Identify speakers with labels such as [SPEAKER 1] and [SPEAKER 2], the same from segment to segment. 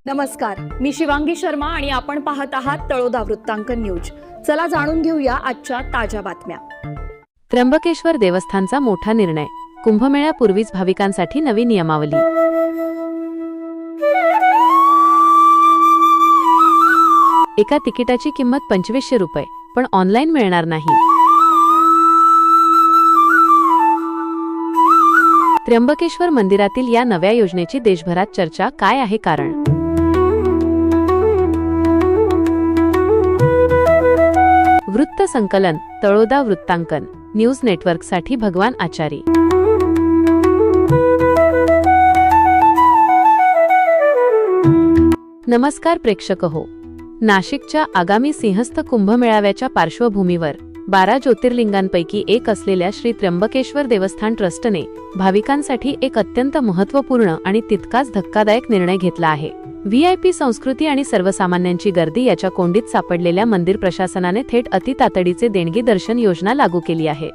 [SPEAKER 1] नमस्कार, मी शिवांगी शर्मा आणि आपण पाहत आहात तळोदा वृत्तांकन न्यूज। चला जाणून घेऊया आजच्या ताज्या बातम्या।
[SPEAKER 2] त्र्यंबकेश्वर देवस्थानचा मोठा निर्णय, कुंभमेळ्यापूर्वीच भाविकांसाठी नवी नियमावली। एका तिकिटाची किंमत 2500 रुपये, पण ऑनलाईन मिळणार नाही। त्र्यंबकेश्वर मंदिरातील या नव्या योजनेची देशभरात चर्चा काय आहे? कारण वृत्त संकलन, तळोदा वृत्तांकन न्यूज नेटवर्कसाठी भगवान आचारी। नमस्कार प्रेक्षक हो, नाशिकच्या आगामी सिंहस्थ कुंभमेळाव्याच्या पार्श्वभूमीवर 12 ज्योतिर्लिंगांपैकी एक असलेल्या श्री त्र्यंबकेश्वर देवस्थान ट्रस्टने भाविकांसाठी एक अत्यंत महत्त्वपूर्ण आणि तितकाच धक्कादायक निर्णय घेतला आहे। व्हीआयपी संस्कृती आणि सर्वसामान्यांची गर्दी याच्या कोंडीत सापडलेल्या मंदिर प्रशासनाने थेट अतितातडीचे देणगी दर्शन योजना लागू केली आहे।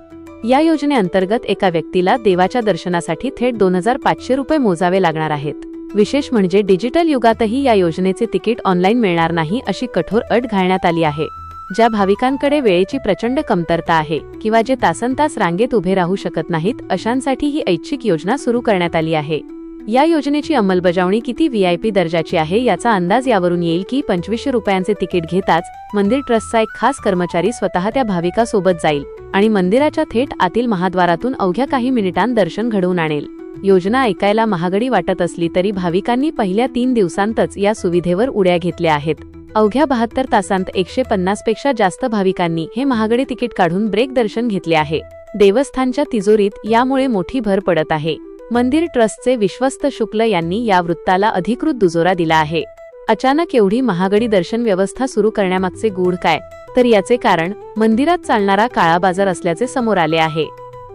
[SPEAKER 2] या योजनेअंतर्गत एका व्यक्तीला देवाच्या दर्शनासाठी थेट 2500 रुपये मोजावे लागणार आहेत। विशेष म्हणजे डिजिटल युगातही या योजनेचे तिकीट ऑनलाईन मिळणार नाही अशी कठोर अट घालण्यात आली आहे। ज्या भाविकांकडे वेळेची प्रचंड कमतरता आहे किंवा जे तासनतास रांगेत उभे राहू शकत नाहीत, अशांसाठी ही ऐच्छिक योजना सुरू करण्यात आली आहे। या योजनेची अंमलबजावणी किती व्हीआयपी दर्जाची आहे याचा अंदाज यावरून येईल की 2500 रुपयांचे तिकीट घेताच मंदिर ट्रस्टचा एक खास कर्मचारी स्वतः त्या भाविकासोबत जाईल आणि मंदिराच्या थेट आतील महाद्वारातून अवघ्या काही मिनिटांत दर्शन घडवून आणेल। योजना ऐकायला महागडी वाटत असली तरी भाविकांनी पहिल्या 3 दिवसांतच या सुविधेवर उड्या घेतल्या आहेत। अवघ्या 72 तासांत 150 पेक्षा जास्त भाविकांनी हे महागडे तिकीट काढून ब्रेक दर्शन घेतले आहे। देवस्थानच्या तिजोरीत यामुळे मोठी भर पडत आहे। मंदिर ट्रस्टचे विश्वस्त शुक्ल यांनी या वृत्ताला अधिकृत दुजोरा दिला आहे। अचानक एवढी महागडी दर्शन व्यवस्था सुरू करण्यामागचे गूढ काय? तर याचे कारण मंदिरात चालणारा काळा बाजार असल्याचे समोर आले आहे।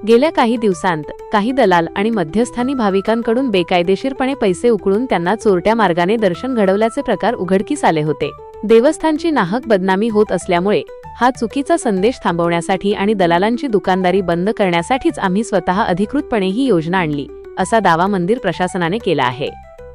[SPEAKER 2] गेल्या काही दिवसांत काही दलाल आणि मध्यस्थानी भाविकांकडून बेकायदेशीरपणे पैसे उकळून त्यांना चोरट्या मार्गाने दर्शन घडवल्याचे प्रकार उघडकीस आले होते। देवस्थानची नाहक बदनामी होत असल्यामुळे हा चुकीचा संदेश थांबवण्यासाठी आणि दलालांची दुकानदारी बंद करण्यासाठीच आम्ही स्वतः अधिकृतपणे ही योजना आणली, असा दावा मंदिर प्रशासनाने केला आहे।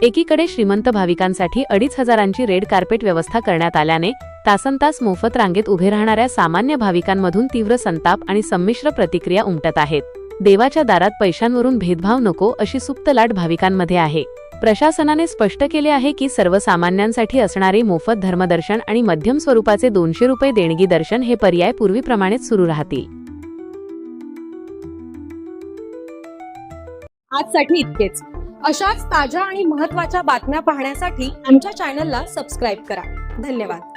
[SPEAKER 2] एकीकडे श्रीमंत भाविकांसाठी 2500ची रेड कार्पेट व्यवस्था करण्यात आल्याने तासनतास मोफत रांगेत उभे राहणाऱ्या सामान्य भाविकांमधून तीव्र संताप आणि संमिश्र प्रतिक्रिया उमटत आहेत। देवाच्या दारात पैशांवरून भेदभाव नको अशी सुप्त लाट भाविकांमध्ये आहे। प्रशासनाने स्पष्ट केले आहे की सर्वसामान्यांसाठी असणारे मोफत धर्मदर्शन आणि मध्यम स्वरूपाचे 200 रुपये देणगी दर्शन हे पर्याय पूर्वीप्रमाणेच सुरू राहतील।
[SPEAKER 1] आजसाठी इतकेच। अशाच ताज्या आणि महत्त्वाच्या बातम्या पाहण्यासाठी आमच्या चॅनलला सबस्क्राइब करा। धन्यवाद।